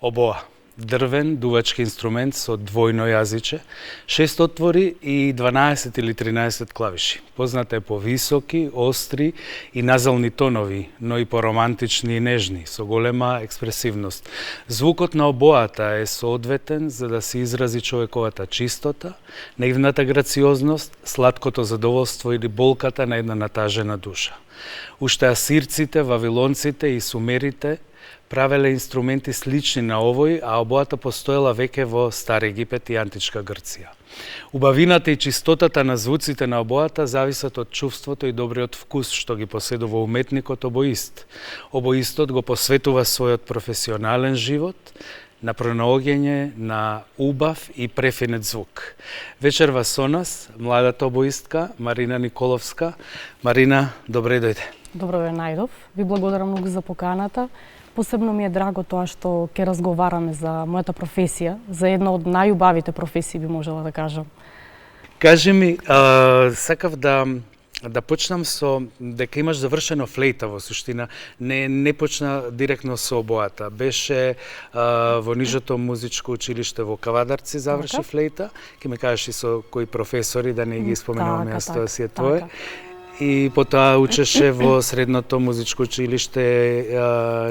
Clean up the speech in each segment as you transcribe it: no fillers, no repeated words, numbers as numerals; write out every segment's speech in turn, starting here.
Обоа. Дрвен дувачки инструмент со двојно јазиче, 6 отвори и 12 или 13 клавиши. Позната е по високи, остри и назални тонови, но и по романтични и нежни, со голема експресивност. Звукот на обоата е соодветен за да се изрази човековата чистота, наивната грациозност, сладкото задоволство или болката на една натажена душа. Уште асирците, вавилонците и сумерите правеле инструменти слични на овој, а обоата постоела веќе во Стар Египет и Античка Грција. Убавината и чистотата на звуците на обоата зависат од чувството и добриот вкус што ги поседува уметникот обоист. Обоистот го посветува својот професионален живот на пронаоѓање на убав и префинет звук. Вечерва со нас младата обоистка Марина Николовска. Марина, добре дојде. Добро ве најдов. Ви благодарам многу за поканата. Посебно ми е драго тоа што ќе разговараме за мојата професија, за една од најубавите професии би можела да кажам. Кажи ми, сакав да почнам со дека имаш завршено флейта во суштина. Не почна директно со обоата. Беше во нижото музичко училиште во Кавадарци заврши флейта. Ке ме кажеш и со кои професори, да не ги споменуваме, јас тоа си е твое. И потоа учеше во средното музичко училиште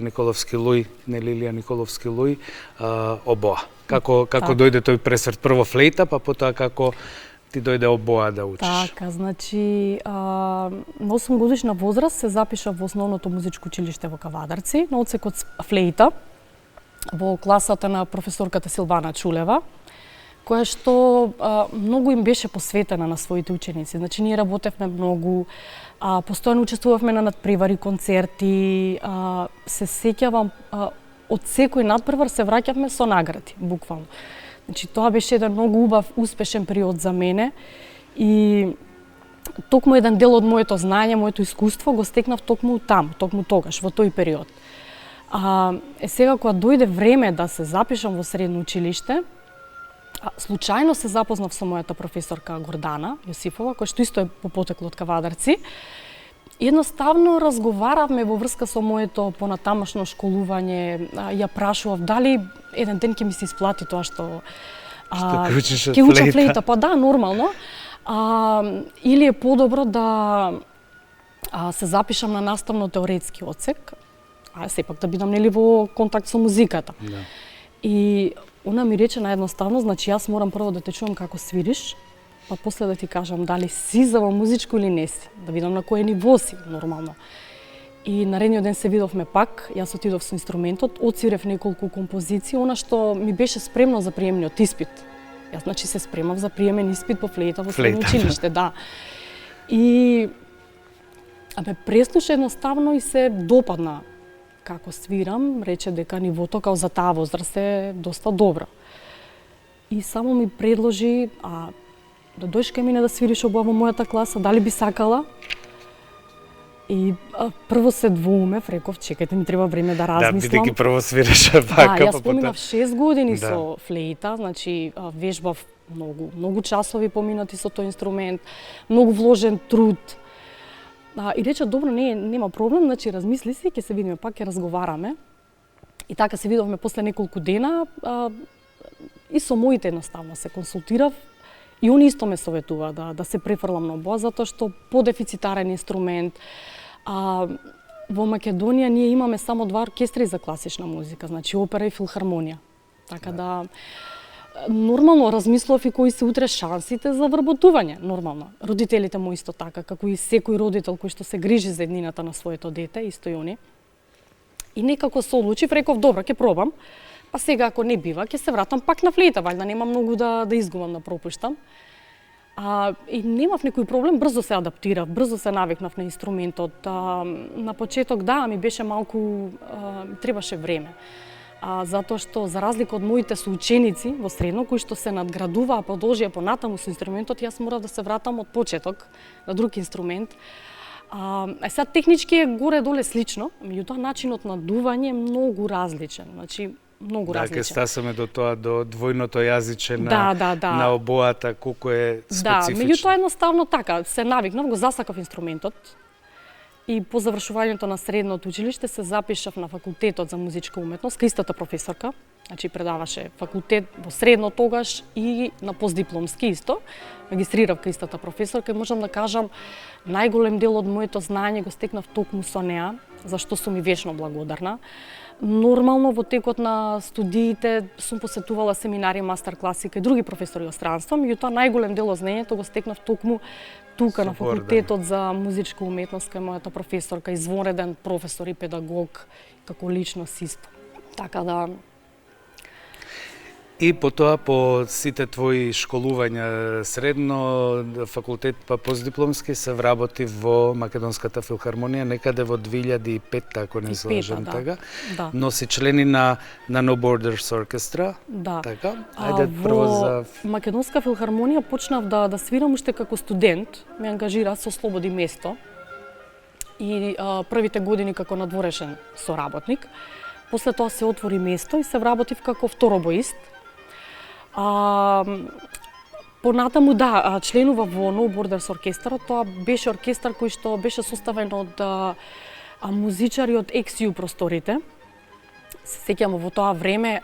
Николовски Луј, не Лилија Николовски Луј, обоа. Како дојде тој пресврт? Прво флейта, па потоа како ти дојде обоа да учиш? Така, значи, на 8 годишна возраст се запишав во основното музичко училиште во Кавадарци, на одсекот флейта, во класата на професорката Силвана Чулева, која што многу им беше посветена на своите ученици. Значи, ние работевме многу, постојано учествувавме на надпревари, концерти, се сеќавам, од секој надпревар се враќавме со награди, буквално. Значи, тоа беше еден многу убав, успешен период за мене и токму еден дел од моето знање, моето искуство го стекнав токму тогаш, во тој период. Сега, кога дојде време да се запишам во средно училиште, случајно се запознав со мојата професорка Гордана Јосифова, која што исто е по потекло од Кавадарци. Едноставно разговаравме во врска со моето понатамошно школување, ја прашував дали еден ден ќе ми се исплати тоа што ќе учам флейта. Па да, нормално. Или е подобро да се запишам на наставно-теоретски одсек, сепак да бидам нели во контакт со музиката. Да. И она ми рече наедноставно, значи јас морам прво да те чувам како свириш, па после да ти кажам дали си за во музичко или не си, да видам на кој ниво си, нормално. И наредниот ден се видовме пак, јас отидов со инструментот, отсвирев неколку композиции, она што ми беше спремно за приемниот испит. Јас значи се спремав за приемен испит по флейта во средно училиште, да. И ме преслуша едноставно и се допадна како свирам, рече дека нивото као за таа возраст е доста добро. И само ми предложи да дојдеш кај мене да свириш обоа во мојата класа, дали би сакала? И прво се двоумев, реков, чекајте, ми треба време да размислам. Да, бидејќи прво свиреше вака, да, јас поминав 6 години со флейта, значи вежбав многу часови поминати со тој инструмент, многу вложен труд. И рече, добро, нема проблем, значи размисли си, ќе се видиме пак, ќе разговараме. И така се видовме после неколку дена и со моите едноставно се консултирав и они исто ме советува да се префрлам на обоа, затоа што подефицитарен инструмент. Во Македонија ние имаме само 2 оркестри за класична музика, значи опера и филхармонија. Така да нормално размислував и кои се утре шансите за вработување, нормално. Родителите му исто така, како и секој родител кој што се грижи за еднината на своето дете, исто и они. И некако се одлучив, реков, добро, ќе пробам. Па сега ако не бива, ќе се вратам пак на флейта, ваljda нема многу да изгубам, да пропуштам. И немав некој проблем, брзо се адаптирав, брзо се навикнав на инструментот. На почеток, да, ми беше малку, требаше време. Затоа што, за разлика од моите соученици во средно, кои што се надградуваа, продолжија понатаму со инструментот, јас морав да се вратам од почеток на друг инструмент. Сега технички е горе-доле слично, меѓутоа начинот на дување е многу различен. Значи, многу различен. Да, ќе стасаме до тоа, до двојното јазиче да. на обоата, колку е специфично. Да, меѓутоа едноставно така, се навикнав, го засакав инструментот и по завршувањето на средното училиште се запишав на факултетот за музичка уметност, кај истата професорка, значи предаваше факултет во средно тогаш и на постдипломски исто. Магистрирав кај истата професорка и можам да кажам најголем дел од моето знаење го стекнав токму со неа, за што сум и вечно благодарна. Нормално во текот на студиите сум посетувала семинари, мастер-класи кај други професори од странство, меѓутоа најголем дел од знаењето го стекнав токму тука на факултетот за музичка уметност кај мојата професорка, извонреден професор и педагог, како личност исто. Така да. И потоа, по сите твои школувања средно, факултет па постдипломски, се вработи во Македонската филхармонија некаде во 2005, ако не се лажам, така? Да. Но си члени на No Borders Orchestra, да. Така? Ајде прво за... Македонска филхармонија почнав да свирам уште како студент, ме ангажира со слободи место и првите години како надворешен соработник. После тоа се отвори место и се вработив како второбоист. Понатаму, да, членував во No Borders Orchestra. Тоа беше оркестар кој што беше составен од музичари од XU просторите. Се сеќам во тоа време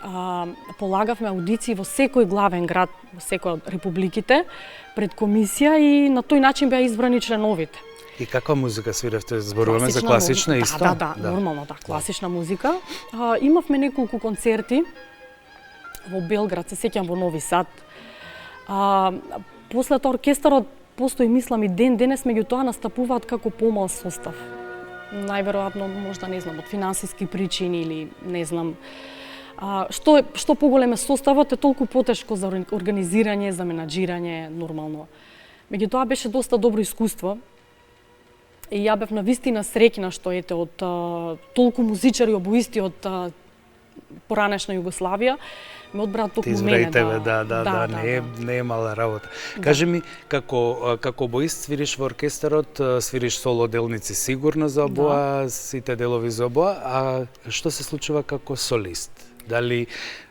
полагавме аудиции во секој главен град, во секој од републиките, пред комисија и на тој начин беа избрани членовите. И каква музика свиравте? Зборуваме за класична исто? Да, нормално, да, класична музика. Имавме неколку концерти во Белград, се сеќам во Нови Сад. После тоа оркестарот постои, мислам, и ден денес, меѓутоа настапуваат како помал состав. Најверојатно, можда не знам, од финансиски причини или не знам. Што поголем е составот, е толку потешко за организирање, за менаџирање, нормално. Меѓутоа беше доста добро искуство. И ја бев навистина среќна што ете од толку музичари обоисти од поранешна Југославија ме одбраа токму мене. Да, не е мала работа. Кажи ми, како обоист свириш во оркестарот, свириш соло делници сигурно за обоа, сите делови за обоа, а што се случува како солист? Дали,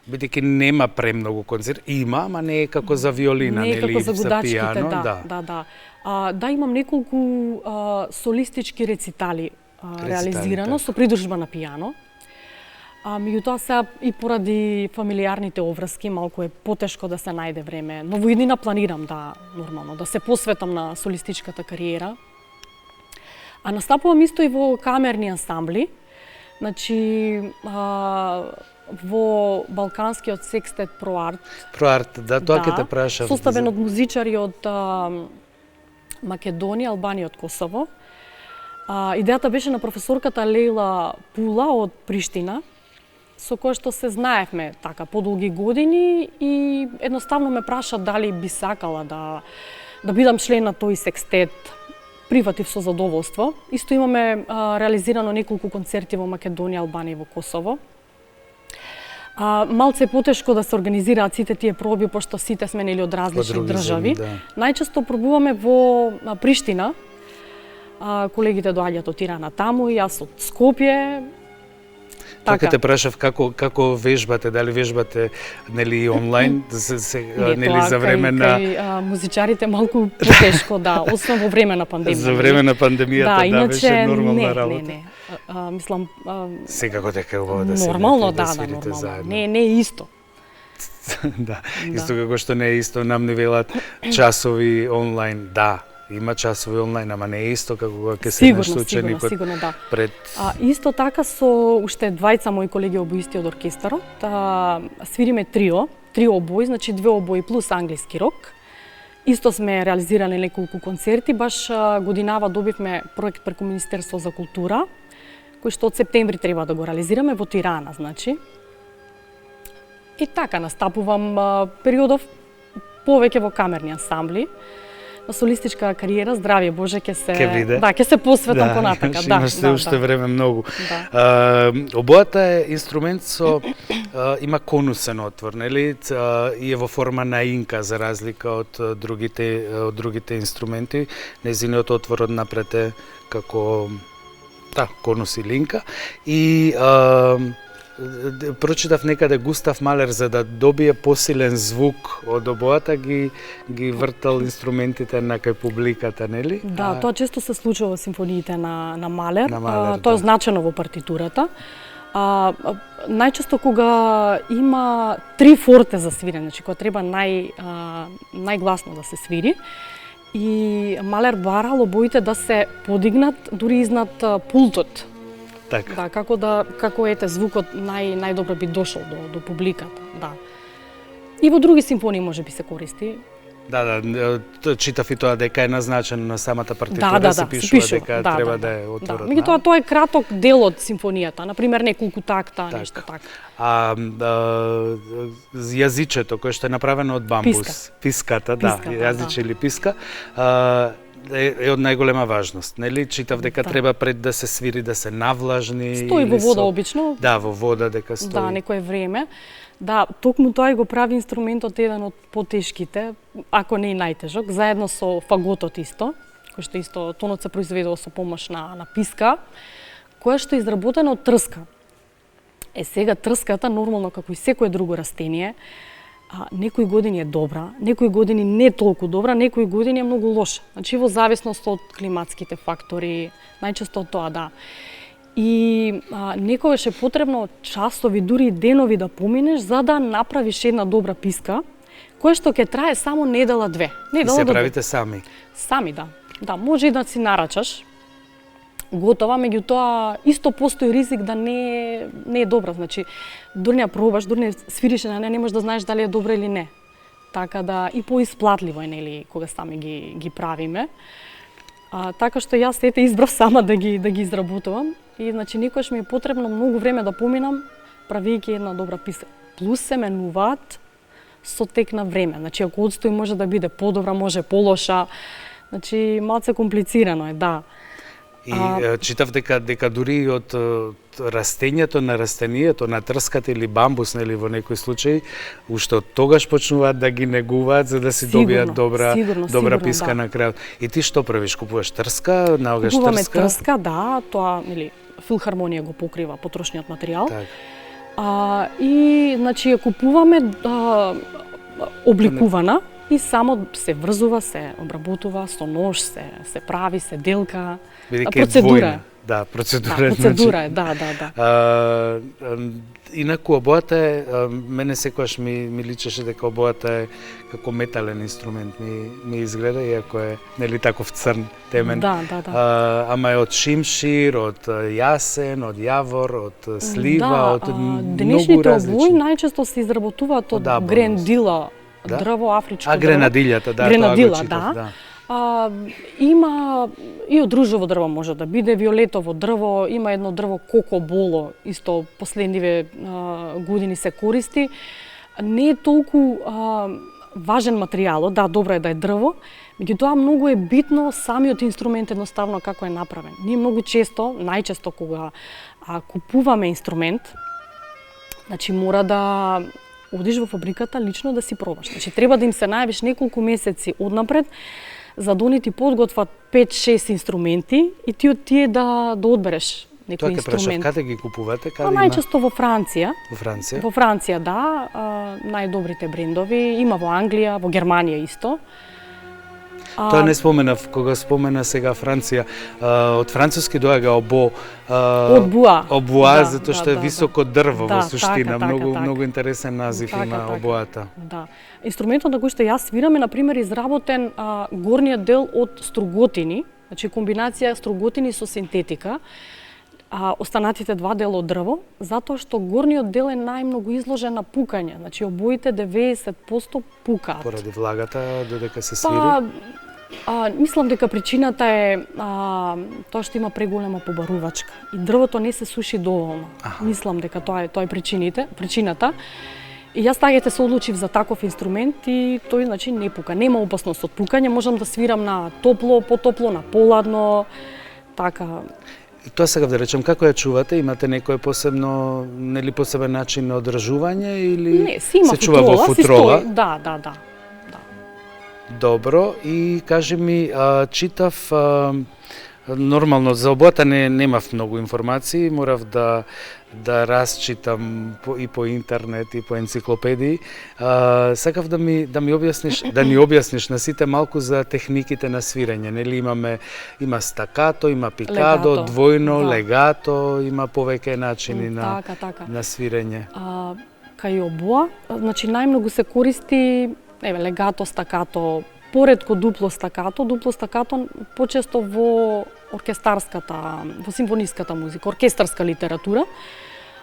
бидејќи нема премногу концерт, има, ама не е како за виолина, не е како за за пијано, да. Да, имам неколку солистички рецитали реализирано со придружба на пијано. Меѓутоа сега и поради фамилиарните обврски малку е потешко да се најде време. Но во иднина планирам нормално да се посветам на солистичката кариера. Настапувам исто и во камерни ансамбли. Значи во балканскиот секстет ProArt. ProArt, да, тоа ќе те прашав. Составен од музичари од Македонија, Албанија, од Косово. Идејата беше на професорката Лейла Пула од Приштина, со која што се знаевме така подолги години и едноставно ме праша дали би сакала да бидам член на тој секстет. Прифатив со задоволство. Исто имаме реализирано неколку концерти во Македонија, Албанија и во Косово. Малце потешко да се организираат сите тие проби, пошто сите сме нели од различни држави. Најчесто пробуваме во Приштина. Колегите доаѓаат од Тирана таму, и јас од Скопје. Така те прашав како вежбате, дали вежбате нели онлайн, нели за време на музичарите малку потешко, да, освен во време на пандемија. За време на пандемијата, да, беше нормална работа. Не. Мислам секако дека е убаво да се нормално, свирите заедно. Не е исто. Да, исто како што не е исто, нам не велат часови онлайн, да. Има часови онлайн, ама не е исто како кога ќе седнеш со ученикот пред... Исто така со уште двајца мои колеги обоисти од оркестарот, свириме трио обои, значи 2 обои плюс англиски рок. Исто сме реализирали неколку концерти, баш годинава добивме проект преку Министерство за култура, кој што од септември треба да го реализираме во Тирана, значи. И така настапувам периодов повеќе во камерни ансамбли. солистичка кариера, здравје Боже, Ќе биде. ќе се посветам понатака. Имаш се уште време многу. Да. Обојата е инструмент со има конусен отвор, нели? И е во форма на инка за разлика од другите инструменти. Незиниот отвор однапред е како конус или инка. И прочитав некаде Густав Малер за да добие посилен звук од обојата ги вртал инструментите на кај публиката, нели? Да, тоа често се случува во симфониите на Малер. Тоа е означено во партитурата. Најчесто кога има три форте за свирење, значи кога треба најгласно да се свири, и Малер барал обоите да се подигнат дури изнад пултот. Така. Да, како ете звукот најдобро би дошол до публиката, да. И во други симфонии можеби се користи. Да, читав и тоа дека е назначено на самата партитура, се пишува дека треба да е отворот. Меѓутоа тоа е краток дел од симфонијата, на пример неколку такта, нешто така. Јазичето кое што е направено од бамбус, писката, јазиче или писка, е од најголема важност, нели? Читав дека треба пред да се свири да се навлажни. Стои во вода обично. Да, во вода дека стои. Да, некое време. Да, токму тоа и го прави инструментот еден од потешките, ако не и најтежок, заедно со фаготот исто, кој што исто тонот се произведува со помош на писка, која што е изработена од трска. Сега трската нормално како и секое друго растение, некои години е добра, некои години не толку добра, некои години е многу лоша. Значи во зависност од климатските фактори, најчесто од тоа, да. И некогаш е потребно часови, дури и денови да поминеш за да направиш една добра писка, која што ќе трае само недела-две. И се правите сами? Сами, да. Да, може и да си нарачаш готова, меѓутоа исто постои ризик да не е добра, значи дури не пробаш, дури не свириш на неа, не можеш да знаеш дали е добра или не. Така да и поисплатливо е, нели, кога сами ги правиме. Така што јас избрав сама да ги изработувам и значи никогаш ми е потребно многу време да поминам правејќи една добра писка. Плюс се менуваат со тек на време. Значи ако одстои може да биде подобра, може полоша. Значи малце комплицирано е, да. И читав дека дури од растењето на растението, на трската или бамбус, нели во некои случаи, уште од тогаш почнуваат да ги негуваат за да си добијат добра писка на крајот. И ти што правиш? Купуваш трска, наогаш трска? Купуваме трска, да, тоа нели филхармонија го покрива потрошниот материјал. Так. И значи ја купуваме обликувана и само се врзува, се обработува со нож, се прави, се делка. Процедура. Да, процедура е, да. Инаку обојата е, мене секогаш ми личеше дека обојата е како метален инструмент, ми изгледа, иако е нели таков црн темен. Да. Ама е од шимшир, од јасен, од јавор, од слива, од многу различни. Денешните обои најчесто се изработуваат од грендила, дрво, афричко дрво. Гренадилјата, да, гренадила, тоа го читав, да. Има и од ружово дрво може да биде, виолетово дрво, има едно дрво кокоболо, исто последниве години се користи. Не е толку важен материјал, да, добро е да е дрво, меѓутоа многу е битно самиот инструмент едноставно како е направен. Ние многу често, најчесто кога купуваме инструмент, значи мора да одиш во фабриката лично да си пробаш. Значи треба да им се најавиш неколку месеци однапред за да они ти подготват 5-6 инструменти и ти од тие да одбереш некој инструмент. Тоа каде ги купувате? Каде најчесто во Франција. Во Франција, да, најдобрите брендови, има во Англија, во Германија исто. Тоа не споменав, кога спомена сега Франција, од француски доаѓа обо. Од буа. Обуа, затоа што е високо дрво во суштина, многу интересен назив има обоата. Да. Инструментот на кој што јас свирам е на пример изработен горниот дел од струготини, значи комбинација струготини со синтетика. Останатите два дела од дрво, затоа што горниот дел е најмногу изложен на пукање, значи обоите 90% пукаат. Поради влагата додека се свири? Мислам дека причината е тоа што има преголема побарувачка и дрвото не се суши доволно. Мислам дека тоа е причината. И јас тагете се одлучив за таков инструмент и тој значи не пука. Нема опасност од пукање, можам да свирам на топло, потопло, на поладно, така. И тоа сега да речем, како ја чувате? Имате некој посебно, нели посебен начин на одржување или Не, си има се чува во футрола, футрола? си стои. Да. Добро, и кажи ми, читав нормално за обојата немав многу информации, морав да разчитам и по интернет и по енциклопедии. Сакав да ми објасниш, да ни објасниш на сите малку за техниките на свирење. Нели има стакато, има пикадо, Легато, двојно, да. легато, има повеќе начини на Така. на свирење. Кај обоа, значи најмногу се користи легато, стакато, поретко дупло стакато почесто во оркестарската, во симфониската музика, оркестарска литература.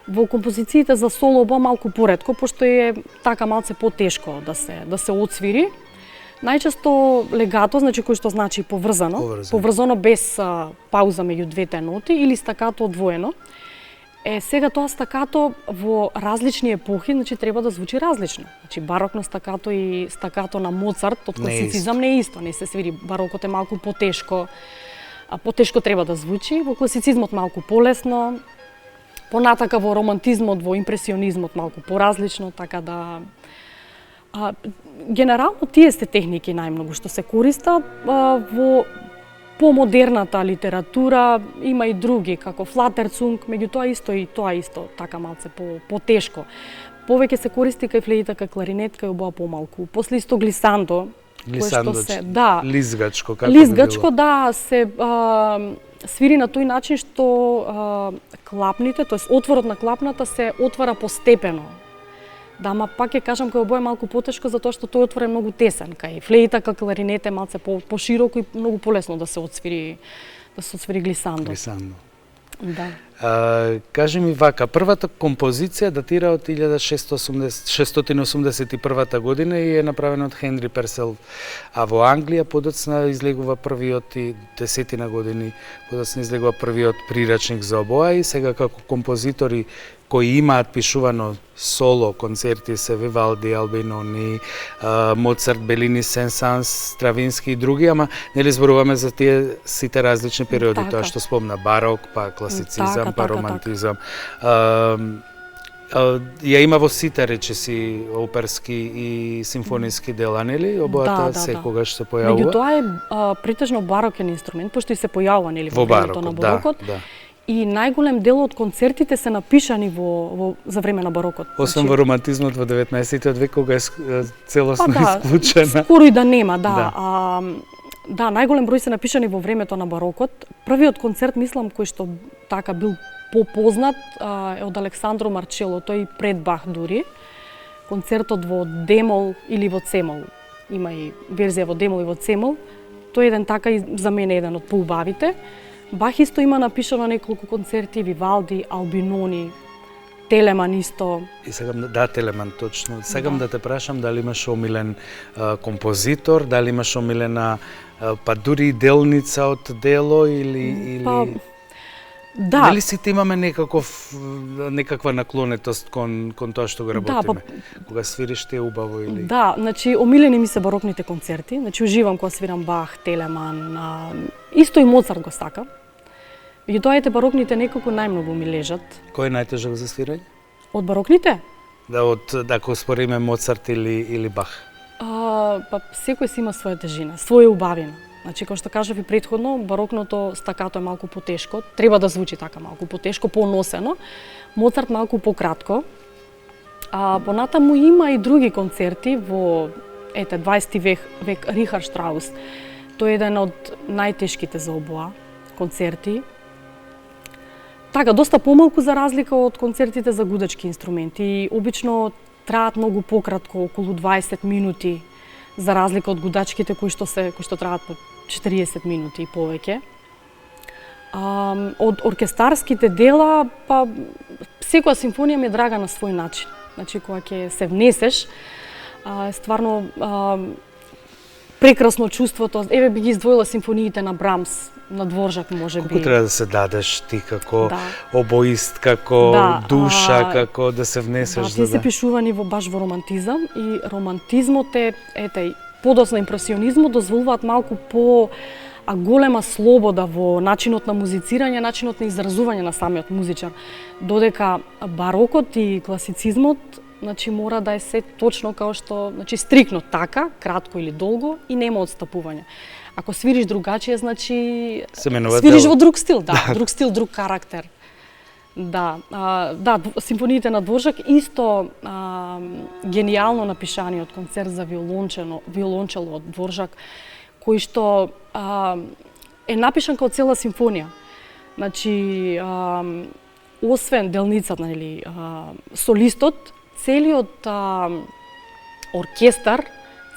Во композициите за соло оба малку поретко, пошто е така малце потешко да се отсвири. Најчесто легато, значи кој што значи поврзано без пауза меѓу двете ноти, или стакато одвоено. Сега тоа стакато во различни епохи, значи треба да звучи различно. Значи барокно стакато и стакато на Моцарт од класицизам не е исто, не се свири. Барокот е малку потешко, потешко треба да звучи, во класицизмот малку полесно, понатака во романтизмот, во импресионизмот малку поразлично, така да генерално тие сте техники најмногу што се користат во помодерната литература. Има и други, како флатерцунг, меѓутоа тоа исто така малце потешко. Повеќе се користи кај флејта, кај кларинетка и обоа помалку. После исто глисандо, лизгачко, како лизгачко, да, се свири на тој начин што клапните, тоест отворот на клапната се отвара постепено. Да, ама пак ќе кажам кај обој е малку потешко затоа што тој отвор е многу тесен. Кај флејта, кај кларинет е малце пошироко и многу полесно да се отсвири глисандо. Да. Кажи ми вака, првата композиција датира од 1681 година и е направена од Хенри Персел, а во Англија подоцна излегува првиот и 10 години подоцна излегува првиот прирачник за обоа и сега како композитори кои имаат пишувано соло концерти се Вивалди, Албинони, Моцарт, Белини, Сен-Санс, Стравински и други, ама нели зборуваме за тие сите различни периоди, тоа што спомна барок, па класицизам, па романтизам. Ја има во сите речиси оперски и симфониски дела, нели? Обоата секогаш се појавува. Меѓутоа е претежно барокен инструмент, пошто и се појавува нели во времето на барокот. Да. И најголем дел од концертите се напишани за време на барокот. Освен во романтизмот во 19 век, кога е целосно исклучена. Скоро и да нема, да. Да, најголем број се напишани во времето на барокот. Првиот концерт, мислам, кој што така бил попознат е од Александро Марчело, тој пред Бах дури. Концертот во демол или во цемол. Има и верзија во демол и во цемол. Тој е еден така и за мене еден од поубавите. Бах исто има напишано неколку концерти, Вивалди, Албинони, Телеман исто. И сакам Телеман точно. Сакам да те прашам дали имаш омилен композитор, дали имаш омилена па дури делница од дело или да. Дали сите имаме некаква наклонетост кон тоа што го работиме? Кога свириш те убаво или? Да, значи омилени ми се барокните концерти. Значи уживам кога свирам Бах, Телеман, исто и Моцарт го сакам. Меѓутоа барокните некако најмногу ми лежат. Кој е најтежок за свирање? Од барокните? Да, ако спориме Моцарт или Бах. Па секој си има своја тежина, своја убавина. Значи, како што кажав и претходно, барокното стакато е малку потешко, треба да звучи така малку потешко, поносено. Моцарт малку пократко. Понатаму има и други концерти во 20 век Рихард Штраус. Тој е еден од најтешките за обоа концерти. Така, доста помалку за разлика од концертите за гудачки инструменти. Обично траат многу пократко, околу 20 минути, за разлика од гудачките кои што траат по 40 минути и повеќе. Од оркестарските дела, па секоја симфонија ми е драга на свој начин. Значи, кога ќе се внесеш, стварно прекрасно чувството. Еве би ги издвоила симфониите на Брамс. на дворжак може Колку би. треба да се дадеш ти како Да. обоист, како Да, душа, како да се внесеш Да, тие се пишувани баш во романтизам и романтизмот е, ете, подоцна импресионизмот дозволуваат малку по голема слобода во начинот на музицирање, начинот на изразување на самиот музичар. Додека барокот и класицизмот, значи мора да е се точно као што, значи стрикно така, кратко или долго и нема отстапување. Ако свириш другачие, значи свириш во друг стил, да, друг стил, друг карактер. Да, да, симфониите на Дворжак исто генијално напишаниот концерт за виолончело од Дворжак, кој што е напишан како цела симфонија. Значи, освен делницата, нели, солистот, целиот оркестар,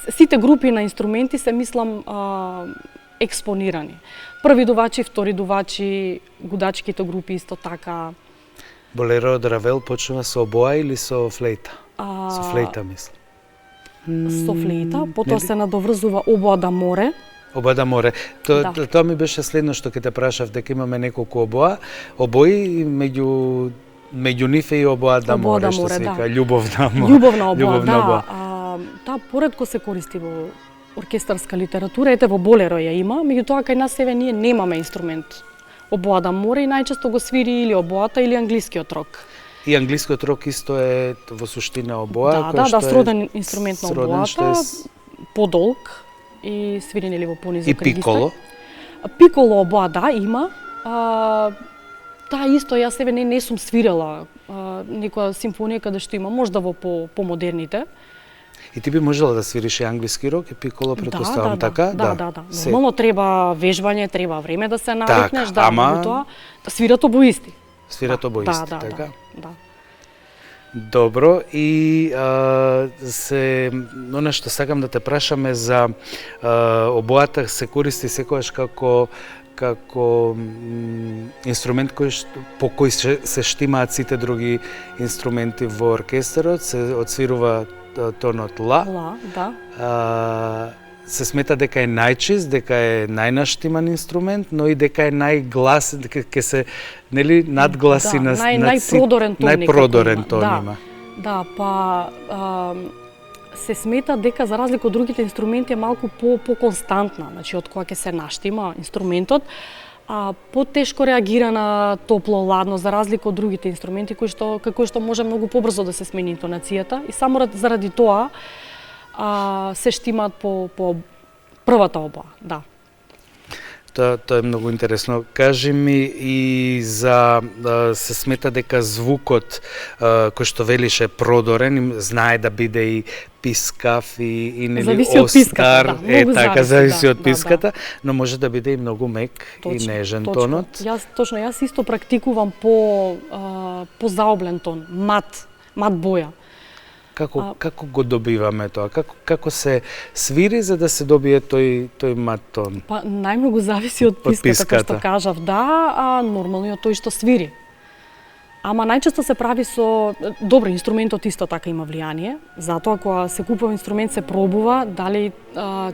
сите групи на инструменти се мислам експонирани. Први дувачи, втори дувачи, гудачките групи исто така. Болеро од Равел почнува со обоа или со флейта? Со флейта, мислам. Со флейта, потоа се надоврзува обоа да море. Обоа да море. Тоа ми беше следно што ќе те прашав, дека имаме неколку обои меѓу нив е и обоа да море, што се вика љубовна обоа. Таа поретко се користи во оркестарска литература, ете во Болеро ја има, меѓутоа кај нас еве ние немаме инструмент обоа да море и најчесто го свири или обоата или англискиот рок. И англискиот рок исто е во суштина обоа, кој што сроден инструмент на обоата, подолг и свири нели во понизок регистар. И пиколо? Пиколо обоа да има. Таа исто јас себе не сум свирела некоја симфонија каде што има, можда во помодерните. И ти би можела да свириш и англиски рок и пиколо, претпоставам така? Да. Нормално треба вежбање, треба време да се навикнеш, тоа свират обоисти. Свират обоисти, така? Да. Добро, и она што сакам да те прашаме за обоата се користи секогаш како инструмент по кој се штимаат сите други инструменти во оркестарот, се отсвирува тонот ла. Ла, да. Се смета дека е најчист, дека е најнаштиман инструмент, но и дека е најгласен, дека ќе се нели надгласи на најпродорен тон. Најпродорен тон има. Да, па се смета дека за разлика од другите инструменти е малку по-константна, значи од кога ќе се наштима инструментот, потешко реагира на топло, ладно, за разлика од другите инструменти кои што може многу побрзо да се смени интонацијата и само заради тоа се штимаат по првата обоа, да. Тоа е многу интересно. Кажи ми и за се смета дека звукот кој што велише продорен, знае да биде и пискав и нели остар, зависи од писката, но може да биде и многу мек и нежен тонот. Јас исто практикувам по заоблен тон, мат боја. Како го добиваме тоа? Како се свири за да се добие тој мат тон? Па најмногу зависи од писката, кој што кажав, да, нормално е тој што свири. Ама најчесто се прави со добро, инструментот исто така има влијание, затоа кога се купува инструмент се пробува дали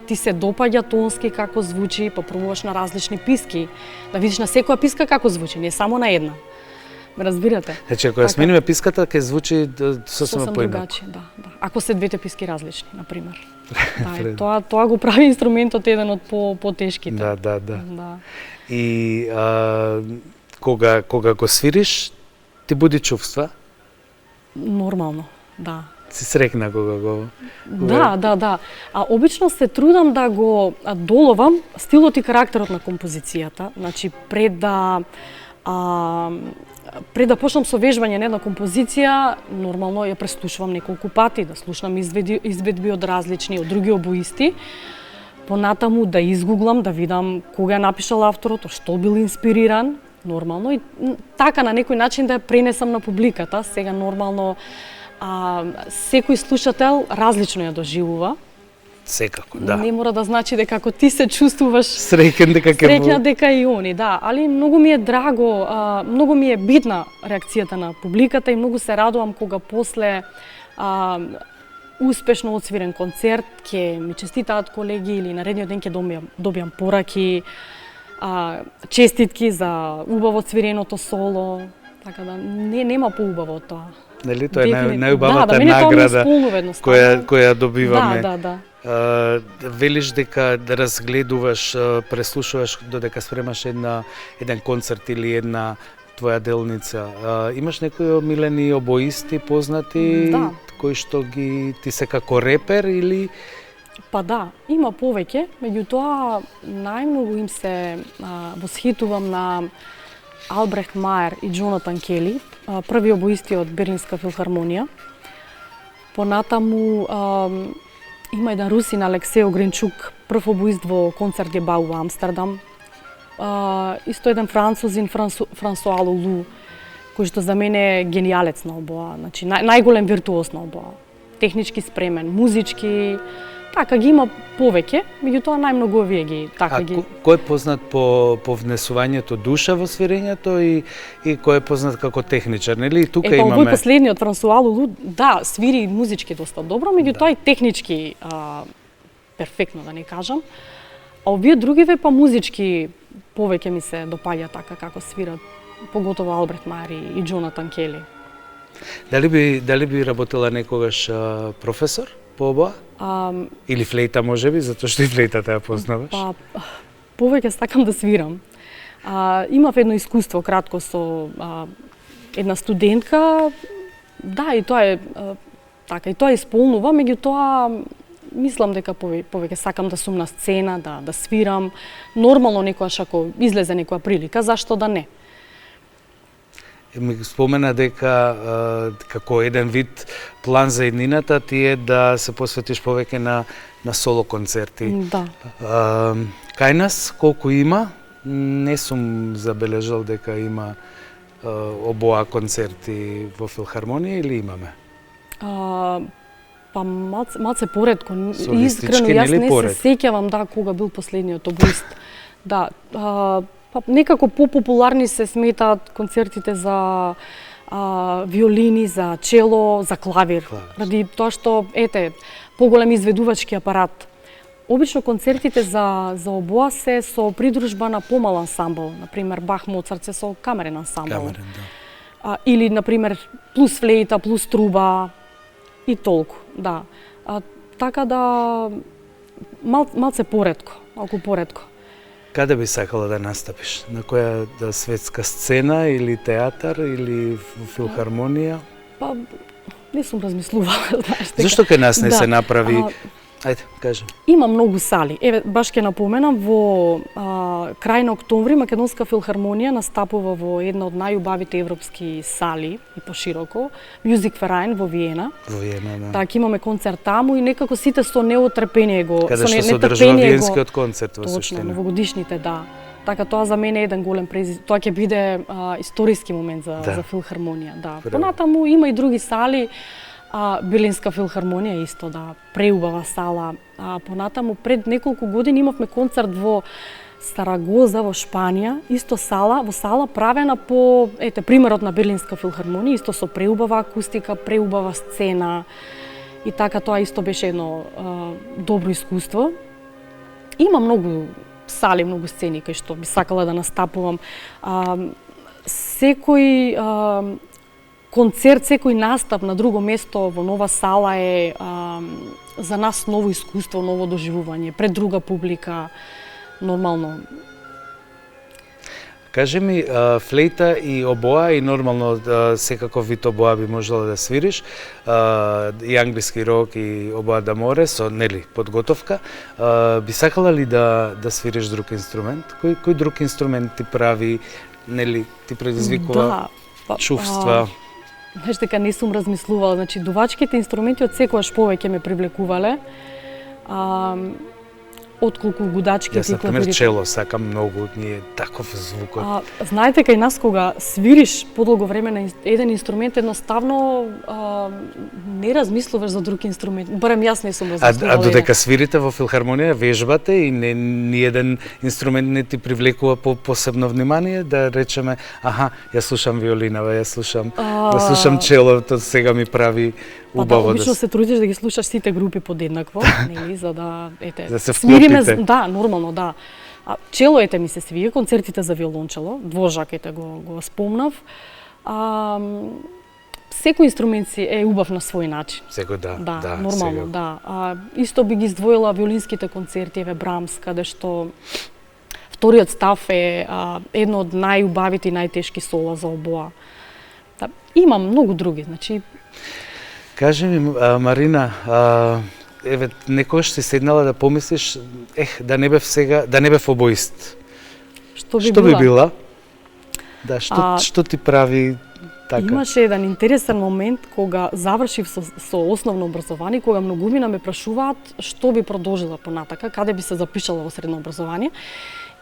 ти се допаѓа тонски како звучи, па пробуваш на различни писки, да видиш на секоја писка како звучи, не само на една. Ме разбирате? Значи, ако ја смениме писката, ќе звучи сосема поинаку. Да. Ако се двете писки различни, на пример. Тоа го прави инструментот еден од потешките. Да. И кога го свириш, ти буди чувства? Нормално, да. Си срекна кога го... Да. Обично се трудам да го доловам стилот и карактерот на композицијата. Значи, пред да почнам со вежбање на една композиција, нормално ја преслушувам неколку пати, да слушнам изведби од различни, од други обоисти, понатаму да изгуглам, да видам кога е напишал авторот, што бил инспириран, нормално, и така на некој начин да ја пренесам на публиката. Сега нормално секој слушател различно ја доживува. Секако, да. Не мора да значи дека ако ти се чувствуваш среќен дека и они, да, али многу ми е драго, многу ми е битна реакцијата на публиката и многу се радувам кога после успешно отсвирен концерт ќе ми честитаат колеги или наредниот ден ќе добијам пораки. честитки за убаво цвиреното соло, така да нема поубаво од тоа. Нели тоа е Дефинитивно. најубавата да, награда која која добиваме. Да. Велиш дека да разгледуваш, преслушуваш додека спремаш еден концерт или една твоја делница. Имаш некои омилени обоисти, познати, Да. кои што ти се како репер или Па да, има повеќе, меѓутоа најмногу им се восхитувам на Албрехт Мајер и Джонатан Кели, први обоисти од Берлинска филхармонија. Понатаму има еден русин Алексеј Огренчук, прв обоист во концерт де Бау во Амстердам. Исто еден французин Франсуа Лулу, кој што за мене е генијалец на обоа, значи најголем виртуоз на обоа. Технички спремен, музички, така ги има повеќе, меѓутоа најмногу овие ги така ги. Кој е познат по внесувањето душа во свирењето и кој е познат како техничар, нели? Тука имаме. Овој последниот Франсуа Лулу, да, свири музички доста добро, меѓутоа и технички перфектно да не кажам. А овие другиве па музички повеќе ми се допаѓа така како свират, поготово Албрехт Мајер и Джонатан Кели. Дали би работела некогаш професор по обоа? Или флейта можеби, затоа што и флейтата ја познаваш? Па, повеќе сакам да свирам. Имав едно искуство кратко со една студентка, да, и тоа е така, и тоа исполнува, меѓутоа мислам дека повеќе сакам да сум на сцена, да свирам. Нормално некојаш ако излезе некоја прилика, зашто да не? Ми спомена дека како еден вид план за еднината ти е да се посветиш повеќе на соло концерти. Да. Кај нас колку има, не сум забележал дека има обоа концерти во филхармонија или имаме? Па малце поредко. Солистички, Искрено, јас нели не поред? се сеќавам кога бил последниот обоист. Да, па некако попопуларни се сметаат концертите за виолини, за чело, за клавир. Ради тоа што, поголем изведувачки апарат. Обично концертите за обоа се со придружба на помал ансамбл, например Бах, Моцарт се со камерен ансамбл. Камерен, да. Или например плюс флейта, плюс труба и толку, да. Така да малце поредко, малку поредко. Каде би сакала да настапиш? На која светска сцена или театар или филхармонија? Па не сум размислувала, знаеш дека. Зошто кај нас не Да. се направи? Ајде, кажи. Има многу сали. Еве, баш ќе напоменам, во крај на октомври Македонска филхармонија настапува во една од најубавите европски сали и пошироко, Musikverein во Виена. Во Виена, да. Така, имаме концерт таму и некако сите со неотрпение го... Каде со што се одржува нетрпение виенскиот концерт во Точно, суштина. новогодишните, да. Така тоа за мене е еден голем Тоа ќе биде историски момент за филхармонија, да. Понатаму има и други сали. Берлинска филхармонија исто, да, преубава сала. Понатаму пред неколку години имавме концерт во Сарагоза во Шпанија, исто во сала правена по примерот на Берлинска филхармонија, исто со преубава акустика, преубава сцена. И така тоа исто беше едно добро искуство. Има многу сали, многу сцени кај што би сакала да настапувам. Секој концерт, секој настап на друго место во нова сала е за нас ново искуство, ново доживување, пред друга публика, нормално. Кажи ми, флейта и обоа и нормално секако вид обоа би можела да свириш, и англиски рок и обоа да море со нели подготовка. Би сакала ли да свириш друг инструмент? Кој друг инструмент ти прави, нели ти предизвикува чувства? Знаеш дека не сум размислувала, значи дувачките инструменти од секојаш повеќе ме привлекувале. Отколку гудачките и клавирите. Јас, чело, сакам многу, ние таков звукот. Знаете, кај нас кога свириш подолго време на еден инструмент, едноставно не размислуваш за друг инструмент. Барем јас не сум размислувала. А додека свирите во филхармонија, вежбате и ни еден инструмент не ти привлекува посебно внимание, да речеме, јас слушам виолинава, јас слушам челото, сега ми прави убаво. Обично се трудиш да ги слушаш сите групи подеднакво, нели, за да да се вклопите. Да, нормално, да. Челоете ми се свија, концертите за виолончело, дворжаките го спомнав. Секој инструмент си е убав на свој начин. Секој да, нормално, сега. да. Исто би ги издвоила виолинските концерти, еве Брамс, каде што вториот став е едно од најубавите и најтешки сола за обоа. Има многу други, значи. Кажи ми, Марина, еве некојаш си седнала да помислиш, да не бев сега, да не бев обоист. Што би била? Да, што ти прави така? Имаше еден интересен момент кога завршив со основно образование, кога многумина ме прашуваат што би продолжила понатака, каде би се запишала во средно образование.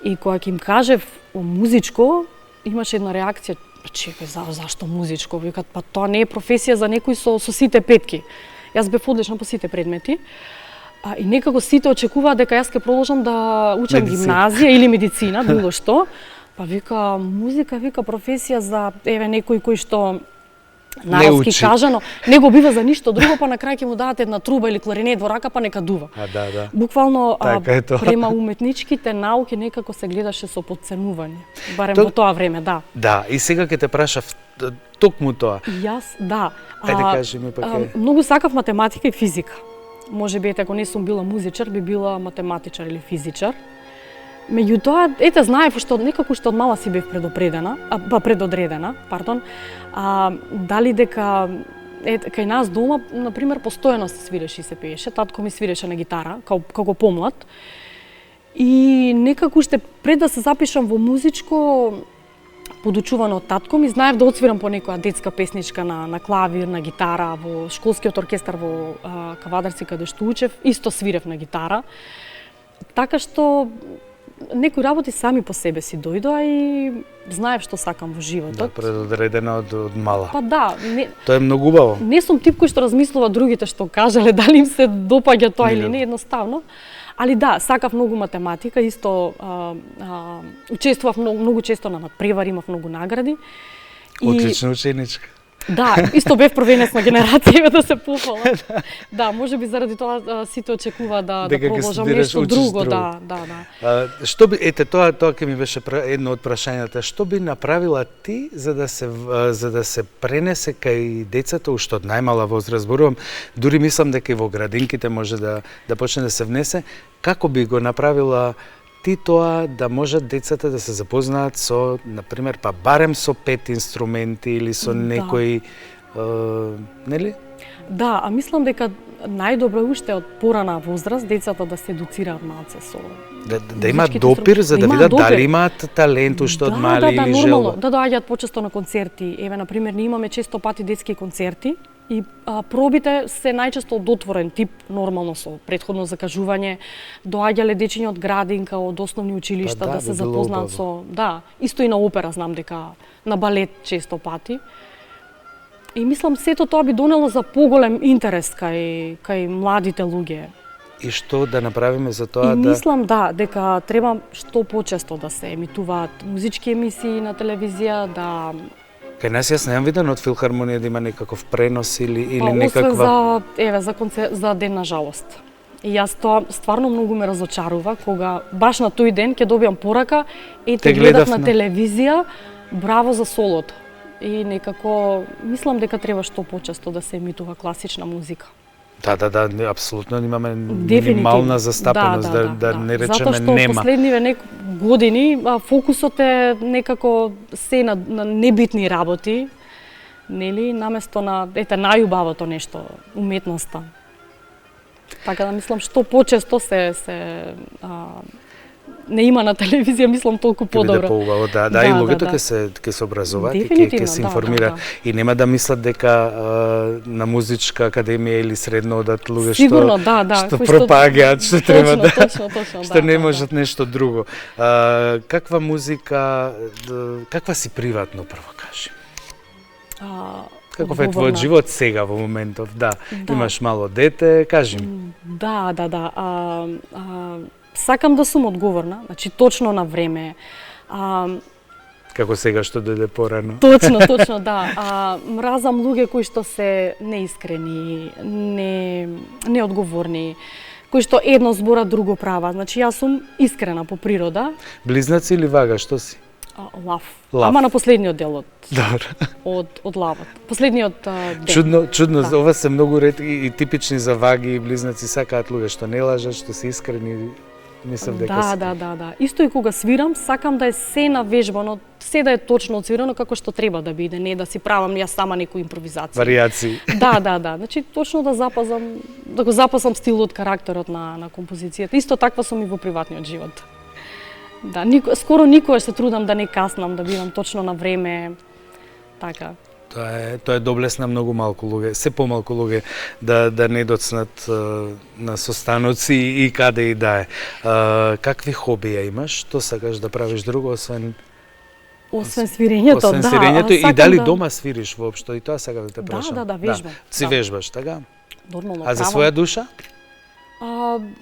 И кога ќе им кажев музичко, имаше една реакција, чекај, зашто музичко? Викат, па тоа не е професија за некој со сите петки. Јас бев одлична по сите предмети. И некако сите очекуваат дека јас ќе продолжам да учам гимназија или медицина, било што. Па вика, музика, вика, професија за некој кој што народски кажано, не го бива за ништо друго, па на крај ќе му дадат една труба или кларинет во рака, па нека дува. Да. Буквално према уметничките науки некако се гледаше со потценување, барем во тоа време, да. Да, и сега ќе те прашав токму тоа. Јас, да. Ајде кажи ми пак. Многу сакав математика и физика. Можеби ако не сум била музичар, би била математичар или физичар. Меѓутоа, знаев што некако што од мала си бев предодредена, дали дека кај нас дома, например, постојано се свиреше и се пееше, татко ми свиреше на гитара, како помлад. И некако уште пред да се запишам во музичко, подучувано од татко ми, знаев да отсвирам по некоја детска песничка на клавир, на гитара, во школскиот оркестар во Кавадарци, каде што учев, исто свирев на гитара. Така што некои работи сами по себе си дојдоа и знаев што сакам во животот. Да, предодредена од мала. Па да. Тоа е многу убаво. Не сум тип кој што размислува другите што кажале, дали им се допаѓа тоа или не, едноставно. Али да, сакав многу математика, исто учествував многу често на надпревари, имав многу награди. Одлична ученичка. Да, исто бев првенецна генерација, да се пофала. Да, можеби заради тоа сите очекува да продолжам нешто друго, да. Што би, тоа ќе ми беше едно од прашањата, што би направила ти за да се пренесе кај децата уште од најмала возраст? Зборувам, дури мислам дека и во градинките може да почне да се внесе. Како би го направила ти тоа да можат децата да се запознаат со, например, па барем со 5 инструменти или со некој, нели? Да, мислам дека најдобро уште од порана возраст децата да се едуцираат малце со да имаат допир за да видат дали имаат талент уште од мали или желба. Да доаѓаат почесто на концерти. Еве, например, ние имаме често пати детски концерти и пробите се најчесто од отворен тип, нормално со претходно закажување. Доаѓале дечиња од градинка, од основни училишта да се запознаат со... Да, исто и на опера знам дека, на балет често пати. И мислам сето тоа би донело за поголем интерес кај младите луѓе. И што да направиме за тоа и мислам дека треба што почесто да се емитуваат музички емисии на телевизија, да... Кај нас јас немам видено од филхармонија да има некаков пренос или некаква... Освен за Ден на жалост. И јас тоа стварно многу ме разочарува кога баш на тој ден ќе добиам порака и те гледав на телевизија, браво за солото. И некако мислам дека треба што почесто да се емитува класична музика. Да, апсолутно имаме минимална застапеност, да не речеме нема. Затоа што последниве години фокусот е некако се на небитни работи, нели, наместо на најубавото нешто, уметноста. Така да мислам што почесто се не има на телевизија, мислам толку подобро. Поубаво, да, и луѓето ќе се образуваат и ќе се информираат. И нема да мислат дека на музичка академија или средно одат луѓе што пропагаат, што треба што не можат нешто друго. Каква музика, каква си приватно, прво кажи? Каков е твојот живот сега во моментов? Да, имаш мало дете, кажи ми. Да. Сакам да сум одговорна, значи точно на време. Како сега што дојде порано. Точно, да. Мразам луѓе кои што се неискрени, неодговорни, кои што едно збора, друго права. Значи јас сум искрена по природа. Близнаци или вага, што си? Лав. Лав. Ама на последниот дел Добро. од лавот. Последниот дел. Чудно, Да. ова се многу ретки и типични за ваги и близнаци, сакаат луѓе што не лажат, што се искрени. Мислам дека Да. Исто и кога свирам, сакам да е се навежбано, се да е точно отсвирано како што треба да биде, не да си правам јас сама некои импровизации. варијации. Да. Значи точно да го запазам стилот, карактерот на композицијата. Исто таква сум и во приватниот живот. Да, скоро никогаш се трудам да не каснам, да бидам точно на време. Така. Тоа е доблес на многу малку луѓе, се помалку луѓе да не доцнат на состаноци и каде и да е. Какви хобија имаш? Што сакаш да правиш друго освен свирењето, освен да. свирењето и сакам дали дома свириш воопшто? И тоа сакам да те прашам. Да, вежбам. Си Да. вежбаш, така? Нормално. А за правам. своја душа?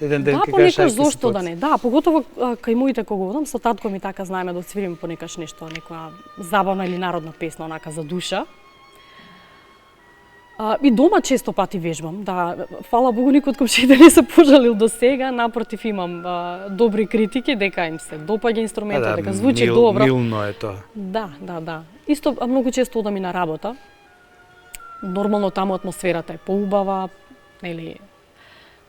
Еден ден Да, ќе кажеш, понекогаш ајде, зошто си да не. Да, поготово кај моите кога одам со татко ми така знаеме да свириме понекогаш нешто, некоја забавна или народна песна онака за душа. И дома често пати вежбам, да, фала Богу никој од комшиите не се пожалил до сега, напротив имам добри критики дека им се допаѓа инструментот, дека звучи добро. Милно е тоа. Да. Исто многу често одам и на работа. Нормално таму атмосферата е поубава, нели.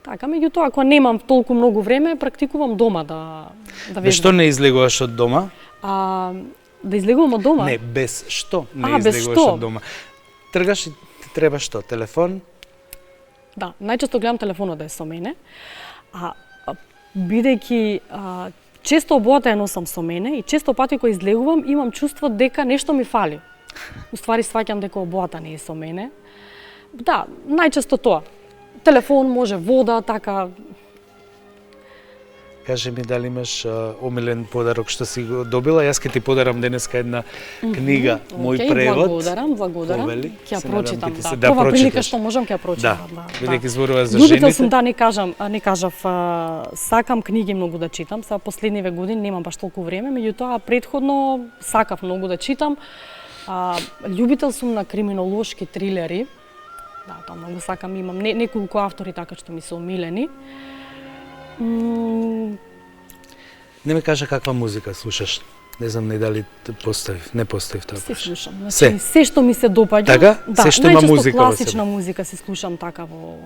Така, меѓутоа ако немам толку многу време, практикувам дома да Без вежбам. што не излегуваш од дома? Да излегувам од дома? Не, без што не без излегуваш што? од дома? Тргаш и ти треба што? Телефон? Да, најчесто гледам телефонот да е со мене, бидејќи често обоата ја носам со мене и често пати кога излегувам имам чувство дека нешто ми фали. Уствари сваќам дека обоата не е со мене. Да, најчесто тоа. Телефон, може вода, така. Кажи ми дали имаш омилен подарок што си го добила. Јас ќе ти подарам денеска една книга, мој Океј, превод. Благодарам. Повели. Ќе ја Се надам прочитам, ќе ти да. се- да, Прва прилика прочиташ. што можам ќе ја прочитам. Бидејќи зборува за Љубител жените. сум, не кажав, сакам книги многу да читам. Сега последниве години немам баш толку време, меѓутоа претходно сакав многу да читам. Љубител сум на криминолошки трилери. Да, тоа многу сакам, имам неколку автори така што ми се омилени. Не ми кажа каква музика слушаш. Не знам не дали те поставив, не поставив тоа. Се прашање. слушам. Значи, се што ми се допаѓа. Така? Да, Се што има најчесто музика во себе. класична музика се слушам така во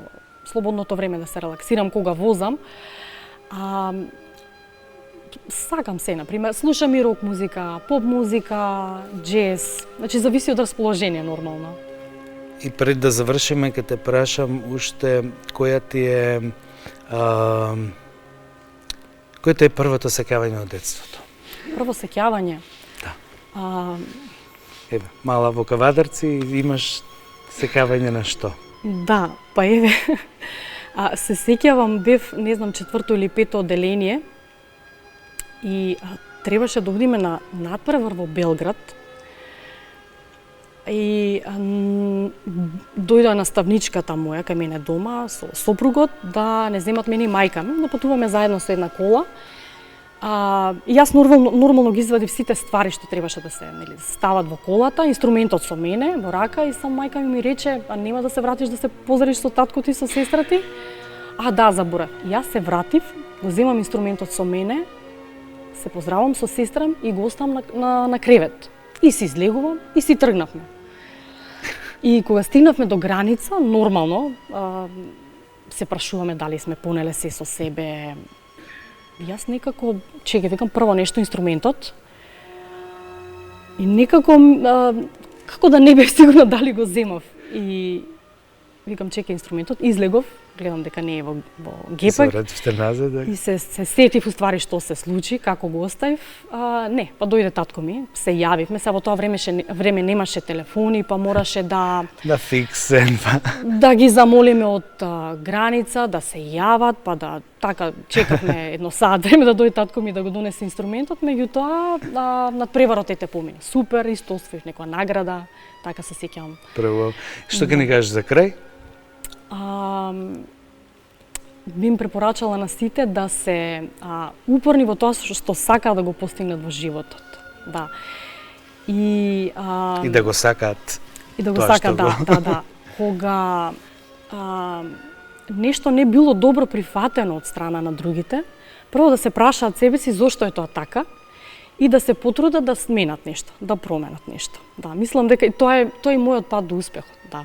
слободното време да се релаксирам кога возам. Сакам се, например, слушам и рок музика, поп музика, джез. Значи зависи од расположение нормално. И пред да завршиме, ќе те прашам уште која ти е кој ти е првото сеќавање од детството? Прво сеќавање. Да. Еве, мала во Кавадарци имаш сеќавање на што? Да, па еве. Се сеќавам, бев, не знам, 4-то или 5-то одделение и требаше да одиме на надпревар во Белград. И дојде наставничката моја кај мене дома со сопругот да не земат мене и мајка ми, да патуваме заедно со една кола. И јас нормално ги извадив сите ствари што требаше да се стават во колата, инструментот со мене во рака и сам мајка ми рече, а нема да се вратиш да се позариш со таткото и со сестра ти? Да, заборав. Јас се вратив, го земам инструментот со мене, се поздравам со сестра и го оставам на кревет. И си излегувам и си тргнавме. И кога стигнавме до граница, нормално, се прашуваме дали сме понеле се со себе. Јас некако, чеке, викам прво нешто инструментот. И некако, како да не бев сигурна дали го земав. И викам чеке инструментот, излегов, гледам дека не е во гепак. Се вративте назад? И се сетив уствари што се случи, како го оставив. Не, па дојде татко ми, се јавивме, се во тоа време немаше телефони, па мораше да фиксен, па. да ги замолиме од граница, да се јават, па да така чекавме едно саат време да дојде татко ми да го донесе инструментот, меѓутоа надпреварот ете помине. Супер, исто освоив некоја награда, така се сеќавам. Прво, што ќе ни кажеш за крај? Би им препорачала на сите да се упорни во тоа што сакаат да го постигнат во животот. Да. И да го сакаат. И да го тоа сакаат, што да. Кога нешто не било добро прифатено од страна на другите, прво да се прашаат себе си зошто е тоа така и да се потрудат да сменат нешто, да променат нешто. Да, мислам дека и тоа е мојот пат до успехот, да.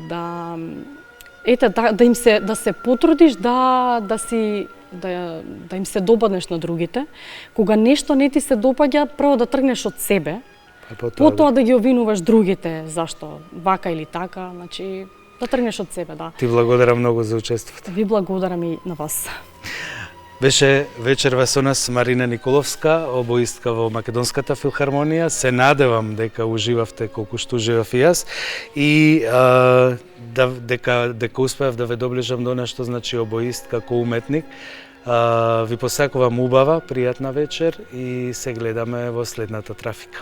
Да се потрудиш да им се допаднеш на другите. Кога нешто не ти се допаѓа, прво да тргнеш од себе, потоа да ги обвинуваш другите зашто вака или така, значи да тргнеш од себе, да. Ти благодарам многу за учеството. Ви благодарам и на вас. Беше вечерва со нас Марина Николовска, обоистка во Македонската филхармонија. Се надевам дека уживавте колку што уживав и јас и дека успеав да ве доближам до нешто значи обоистка ко уметник. Ви посакувам убава, пријатна вечер и се гледаме во следната трафика.